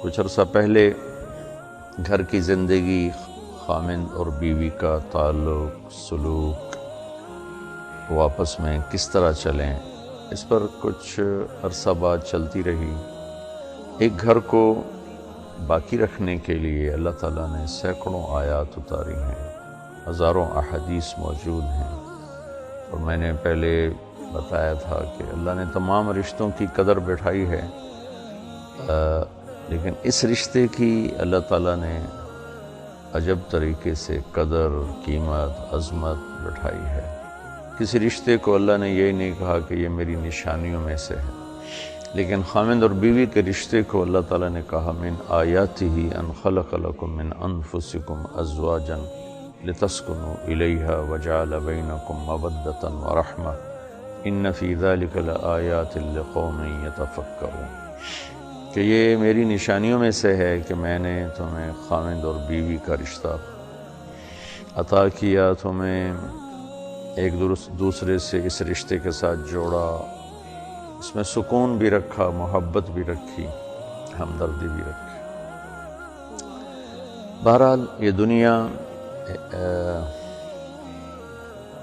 کچھ عرصہ پہلے گھر کی زندگی، خامند اور بیوی کا تعلق، سلوک، وہ آپس میں کس طرح چلیں، اس پر کچھ عرصہ بعد چلتی رہی۔ ایک گھر کو باقی رکھنے کے لیے اللہ تعالیٰ نے سینکڑوں آیات اتاری ہیں، ہزاروں احادیث موجود ہیں، اور میں نے پہلے بتایا تھا کہ اللہ نے تمام رشتوں کی قدر بٹھائی ہے، لیکن اس رشتے کی اللہ تعالیٰ نے عجب طریقے سے قدر، قیمت، عظمت بٹھائی ہے۔ کسی رشتے کو اللہ نے یہ نہیں کہا کہ یہ میری نشانیوں میں سے ہے، لیکن خامند اور بیوی کے رشتے کو اللہ تعالیٰ نے کہا من آیاتہ ان خلق لکم من انفسکم ازواجا لتسکنوا الیہا وجعل بینکم مودۃ ورحمۃ ان فی ذلک لآیات لقوم یتفکرون، کہ یہ میری نشانیوں میں سے ہے کہ میں نے تمہیں خامند اور بیوی کا رشتہ عطا کیا، تمہیں ایک دوسرے سے اس رشتے کے ساتھ جوڑا، اس میں سکون بھی رکھا، محبت بھی رکھی، ہمدردی بھی رکھی۔ بہرحال یہ دنیا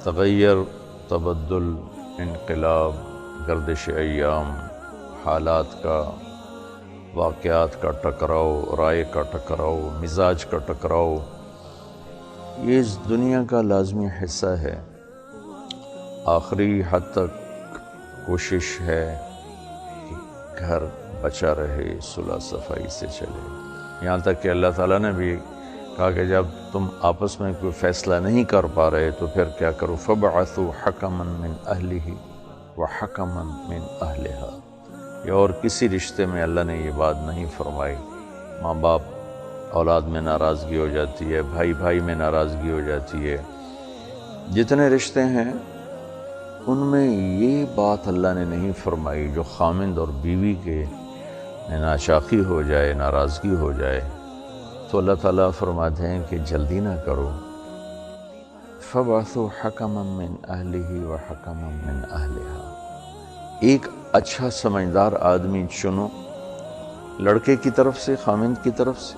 تغیر، تبدل، انقلاب، گردش ایام، حالات کا، واقعات کا ٹکراؤ، رائے کا ٹکراؤ، مزاج کا ٹکراؤ، یہ اس دنیا کا لازمی حصہ ہے۔ آخری حد تک کوشش ہے کہ گھر بچا رہے، صلح صفائی سے چلے، یہاں تک کہ اللہ تعالیٰ نے بھی کہا کہ جب تم آپس میں کوئی فیصلہ نہیں کر پا رہے تو پھر کیا کرو، فَبْعَثُوا حَكَمًا مِّنْ أَهْلِهِ وَحَكَمًا مِّنْ أَهْلِهَا۔ یہ اور کسی رشتے میں اللہ نے یہ بات نہیں فرمائی۔ ماں باپ اولاد میں ناراضگی ہو جاتی ہے، بھائی بھائی میں ناراضگی ہو جاتی ہے، جتنے رشتے ہیں ان میں یہ بات اللہ نے نہیں فرمائی جو خامند اور بیوی کے ناچاقی ہو جائے، ناراضگی ہو جائے تو اللہ تعالیٰ فرماتے ہیں کہ جلدی نہ کرو، فَبْعَثُوا حَكَمًا مِّنْ أَهْلِهِ وَحَكَمًا مِّنْ أَهْلِهَا۔ ایک اچھا سمجھدار آدمی چنو لڑکے کی طرف سے، خامند کی طرف سے،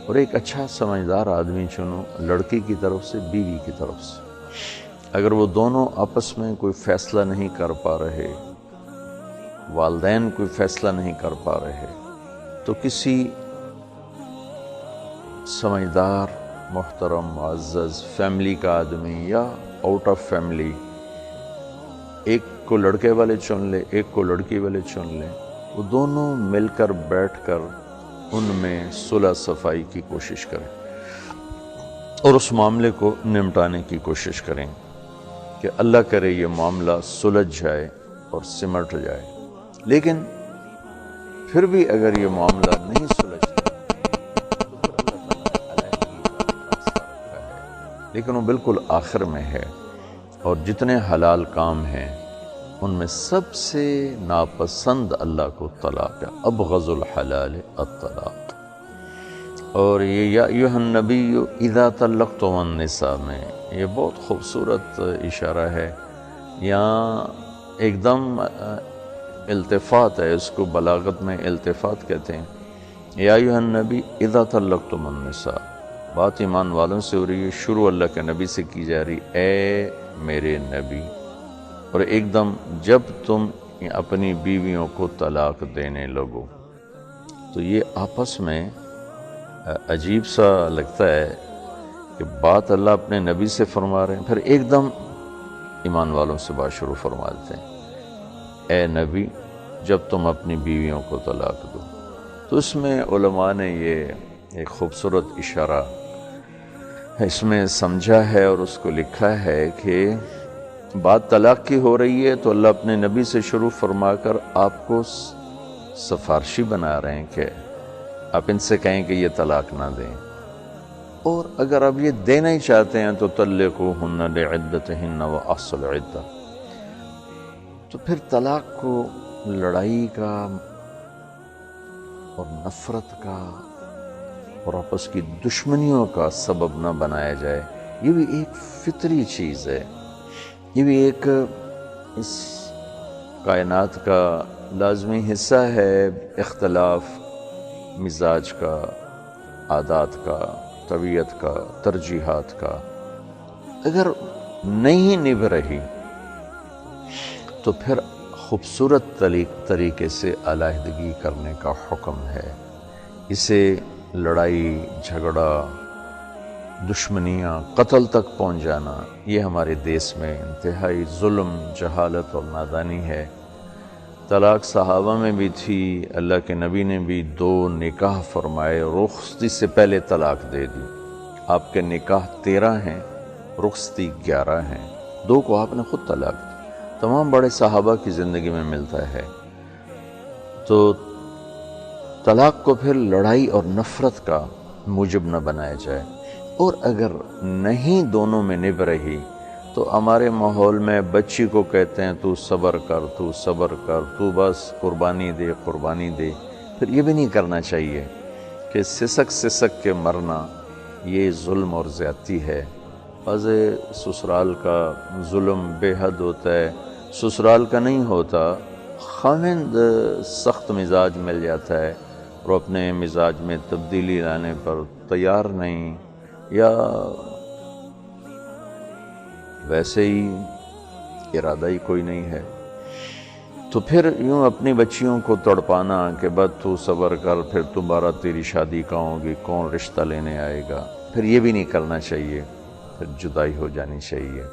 اور ایک اچھا سمجھدار آدمی چنو لڑکی کی طرف سے، بیوی کی طرف سے۔ اگر وہ دونوں آپس میں کوئی فیصلہ نہیں کر پا رہے، والدین کوئی فیصلہ نہیں کر پا رہے، تو کسی سمجھدار، محترم، معزز فیملی کا آدمی یا آؤٹ آف فیملی ایک کو لڑکے والے چن لے، ایک کو لڑکی والے چن لیں، وہ دونوں مل کر بیٹھ کر ان میں صلح صفائی کی کوشش کریں اور اس معاملے کو نمٹانے کی کوشش کریں کہ اللہ کرے یہ معاملہ سلجھ جائے اور سمٹ جائے۔ لیکن پھر بھی اگر یہ معاملہ نہیں سلجھتا تو پھر اللہ تعالیٰ نے علیحدگی کا فیصلہ رکھا ہے، لیکن وہ بالکل آخر میں ہے، اور جتنے حلال کام ہیں ان میں سب سے ناپسند اللہ کو طلاق ہے، ابغض الحلال الطلاق۔ اور یہ یا ایھا النبی اذا طلقتم النساء میں یہ بہت خوبصورت اشارہ ہے، یہاں ایک دم التفات ہے، اس کو بلاغت میں التفات کہتے ہیں۔ یا ایھا النبی اذا طلقتم النساء، بات ایمان والوں سے ہو رہی ہے، شروع اللہ کے نبی سے کی جا رہی، اے میرے نبی، اور ایک دم جب تم اپنی بیویوں کو طلاق دینے لگو، تو یہ آپس میں عجیب سا لگتا ہے کہ بات اللہ اپنے نبی سے فرما رہے ہیں، پھر ایک دم ایمان والوں سے بات شروع فرما دیتے ہیں، اے نبی جب تم اپنی بیویوں کو طلاق دو۔ تو اس میں علماء نے یہ ایک خوبصورت اشارہ اس میں سمجھا ہے اور اس کو لکھا ہے کہ بات طلاق کی ہو رہی ہے تو اللہ اپنے نبی سے شروع فرما کر آپ کو سفارشی بنا رہے ہیں کہ آپ ان سے کہیں کہ یہ طلاق نہ دیں، اور اگر آپ یہ دینا ہی چاہتے ہیں تو طلقوہن لعدتہن واحصوا العدہ۔ تو پھر طلاق کو لڑائی کا اور نفرت کا اور آپس کی دشمنیوں کا سبب نہ بنایا جائے، یہ بھی ایک فطری چیز ہے، یہ بھی ایک اس کائنات کا لازمی حصہ ہے، اختلاف مزاج کا، عادات کا، طبیعت کا، ترجیحات کا اگر نہیں نبھ رہی تو پھر خوبصورت طریقے سے علیحدگی کرنے کا حکم ہے۔ اسے لڑائی، جھگڑا، دشمنیاں، قتل تک پہنچ جانا، یہ ہمارے دیس میں انتہائی ظلم، جہالت اور نادانی ہے۔ طلاق صحابہ میں بھی تھی، اللہ کے نبی نے بھی 2 نکاح فرمائے، رخصتی سے پہلے طلاق دے دی۔ آپ کے نکاح 13 ہیں، رخصتی 11 ہیں، 2 کو آپ نے خود طلاق دی۔ تمام بڑے صحابہ کی زندگی میں ملتا ہے۔ تو طلاق کو پھر لڑائی اور نفرت کا موجب نہ بنایا جائے، اور اگر نہیں دونوں میں نبھ رہی تو ہمارے ماحول میں بچی کو کہتے ہیں تو صبر کر، تو صبر کر، تو بس قربانی دے، قربانی دے۔ پھر یہ بھی نہیں کرنا چاہیے کہ سسک سسک کے مرنا، یہ ظلم اور زیادتی ہے۔ بعض سسرال کا ظلم بے حد ہوتا ہے، سسرال کا نہیں ہوتا، خاوند سخت مزاج مل جاتا ہے اور اپنے مزاج میں تبدیلی لانے پر تیار نہیں، یا ویسے ہی ارادہ ہی کوئی نہیں ہے، تو پھر یوں اپنی بچیوں کو تڑپانا کہ بس تو صبر کر، پھر دوبارہ تیری شادی کہاں ہوگی، کون رشتہ لینے آئے گا، پھر یہ بھی نہیں کرنا چاہیے، پھر جدائی ہو جانی چاہیے۔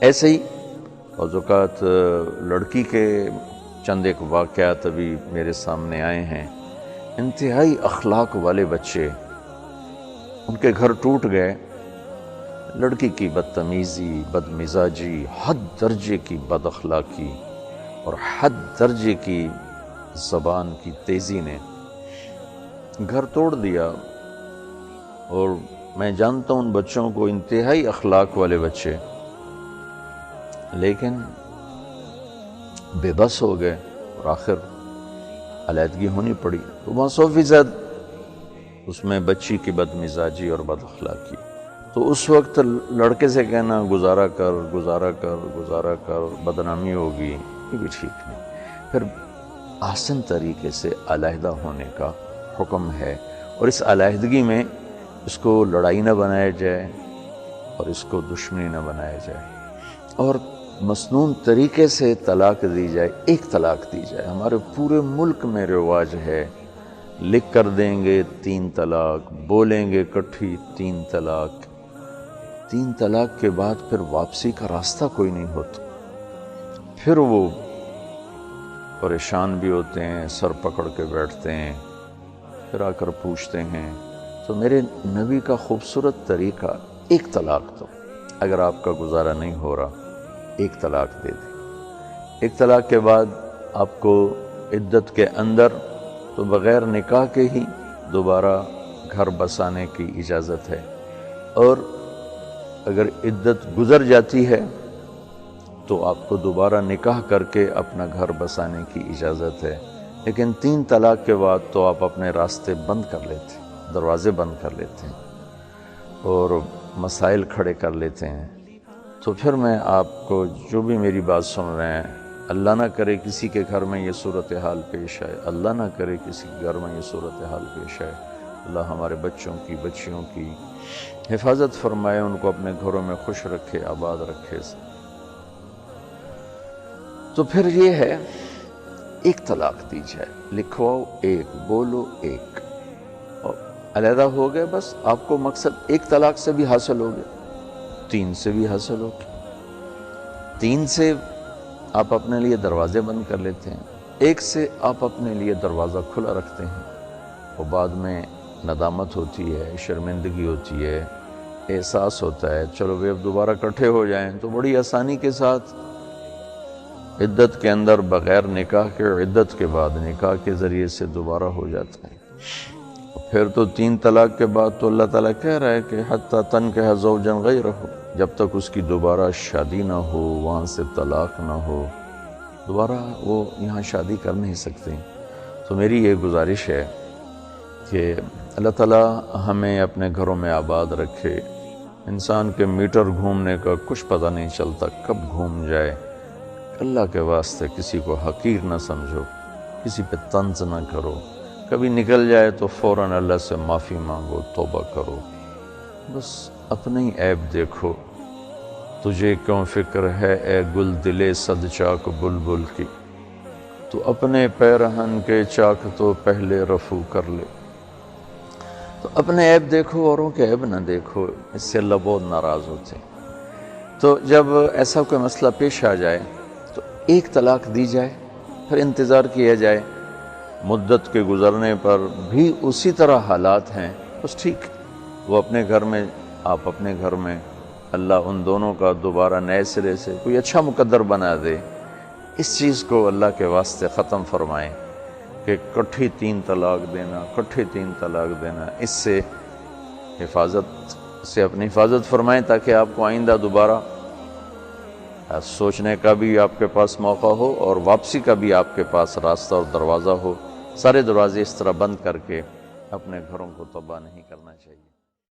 ایسے ہی بعض اوقات لڑکی کے چند ایک واقعات ابھی میرے سامنے آئے ہیں، انتہائی اخلاق والے بچے، ان کے گھر ٹوٹ گئے، لڑکی کی بدتمیزی، بد مزاجی، حد درجے کی بد اخلاقی اور حد درجے کی زبان کی تیزی نے گھر توڑ دیا۔ اور میں جانتا ہوں ان بچوں کو، انتہائی اخلاق والے بچے، لیکن بے بس ہو گئے اور آخر علیحدگی ہونی پڑی۔ تو 100% اس میں بچی کی بد مزاجی اور بد اخلاقی۔ تو اس وقت لڑکے سے کہنا گزارا کر، گزارا کر، گزارا کر، بدنامی ہوگی، یہ بھی ٹھیک نہیں۔ پھر آسن طریقے سے علیحدہ ہونے کا حکم ہے، اور اس علیحدگی میں اس کو لڑائی نہ بنایا جائے اور اس کو دشمنی نہ بنایا جائے، اور مسنون طریقے سے طلاق دی جائے، ایک طلاق دی جائے۔ ہمارے پورے ملک میں رواج ہے، لکھ کر دیں گے 3 طلاق، بولیں گے کٹھی 3 طلاق۔ 3 طلاق کے بعد پھر واپسی کا راستہ کوئی نہیں ہوتا، پھر وہ پریشان بھی ہوتے ہیں، سر پکڑ کے بیٹھتے ہیں، پھر آ کر پوچھتے ہیں۔ تو میرے نبی کا خوبصورت طریقہ، ایک طلاق دو، اگر آپ کا گزارا نہیں ہو رہا ایک طلاق دے دیں۔ ایک طلاق کے بعد آپ کو عدت کے اندر تو بغیر نکاح کے ہی دوبارہ گھر بسانے کی اجازت ہے، اور اگر عدت گزر جاتی ہے تو آپ کو دوبارہ نکاح کر کے اپنا گھر بسانے کی اجازت ہے۔ لیکن 3 طلاق کے بعد تو آپ اپنے راستے بند کر لیتے ہیں، دروازے بند کر لیتے ہیں اور مسائل کھڑے کر لیتے ہیں۔ تو پھر میں آپ کو، جو بھی میری بات سن رہے ہیں، اللہ نہ کرے کسی کے گھر میں یہ صورتحال پیش آئے، اللہ نہ کرے کسی کے گھر میں یہ صورتحال پیش آئے۔ اللہ ہمارے بچوں کی، بچیوں کی حفاظت فرمائے، ان کو اپنے گھروں میں خوش رکھے، آباد رکھے۔ تو پھر یہ ہے، ایک طلاق دی جائے، لکھواؤ ایک، بولو ایک، اور علیحدہ ہو گئے۔ بس آپ کو مقصد ایک طلاق سے بھی حاصل ہو گیا، 3 سے بھی حاصل ہو گیا۔ 3 سے آپ اپنے لیے دروازے بند کر لیتے ہیں، 1 سے آپ اپنے لیے دروازہ کھلا رکھتے ہیں، اور بعد میں ندامت ہوتی ہے، شرمندگی ہوتی ہے، احساس ہوتا ہے چلو بھی اب دوبارہ اکٹھے ہو جائیں، تو بڑی آسانی کے ساتھ عدت کے اندر بغیر نکاح کے، عدت کے بعد نکاح کے ذریعے سے دوبارہ ہو جاتا ہے۔ پھر تو 3 طلاق کے بعد تو اللہ تعالیٰ کہہ رہا ہے کہ حتیٰ تنکح زوجا غیرہ، جب تک اس کی دوبارہ شادی نہ ہو، وہاں سے طلاق نہ ہو، دوبارہ وہ یہاں شادی کر نہیں سکتے۔ تو میری یہ گزارش ہے کہ اللہ تعالیٰ ہمیں اپنے گھروں میں آباد رکھے۔ انسان کے میٹر گھومنے کا کچھ پتہ نہیں چلتا، کب گھوم جائے۔ اللہ کے واسطے کسی کو حقیر نہ سمجھو، کسی پہ طنز نہ کرو، کبھی نکل جائے تو فوراً اللہ سے معافی مانگو، توبہ کرو، بس اپنے ہی عیب دیکھو۔ تجھے کیوں فکر ہے اے گل دلے صد چاک بلبل کی، تو اپنے پیرہن کے چاک تو پہلے رفو کر لے۔ تو اپنے عیب دیکھو، اوروں کے عیب نہ دیکھو، اس سے اللہ بہت ناراض ہوتے ہیں۔ تو جب ایسا کوئی مسئلہ پیش آ جائے تو ایک طلاق دی جائے، پھر انتظار کیا جائے، مدت کے گزرنے پر بھی اسی طرح حالات ہیں، بس ٹھیک، وہ اپنے گھر میں، آپ اپنے گھر میں، اللہ ان دونوں کا دوبارہ نئے سرے سے کوئی اچھا مقدر بنا دے۔ اس چیز کو اللہ کے واسطے ختم فرمائیں کہ کٹھی 3 طلاق دینا، کٹھی 3 طلاق دینا، اس سے اپنی حفاظت فرمائیں تاکہ آپ کو آئندہ دوبارہ سوچنے کا بھی آپ کے پاس موقع ہو اور واپسی کا بھی آپ کے پاس راستہ اور دروازہ ہو۔ سارے دروازے اس طرح بند کر کے اپنے گھروں کو تباہ نہیں کرنا چاہیے۔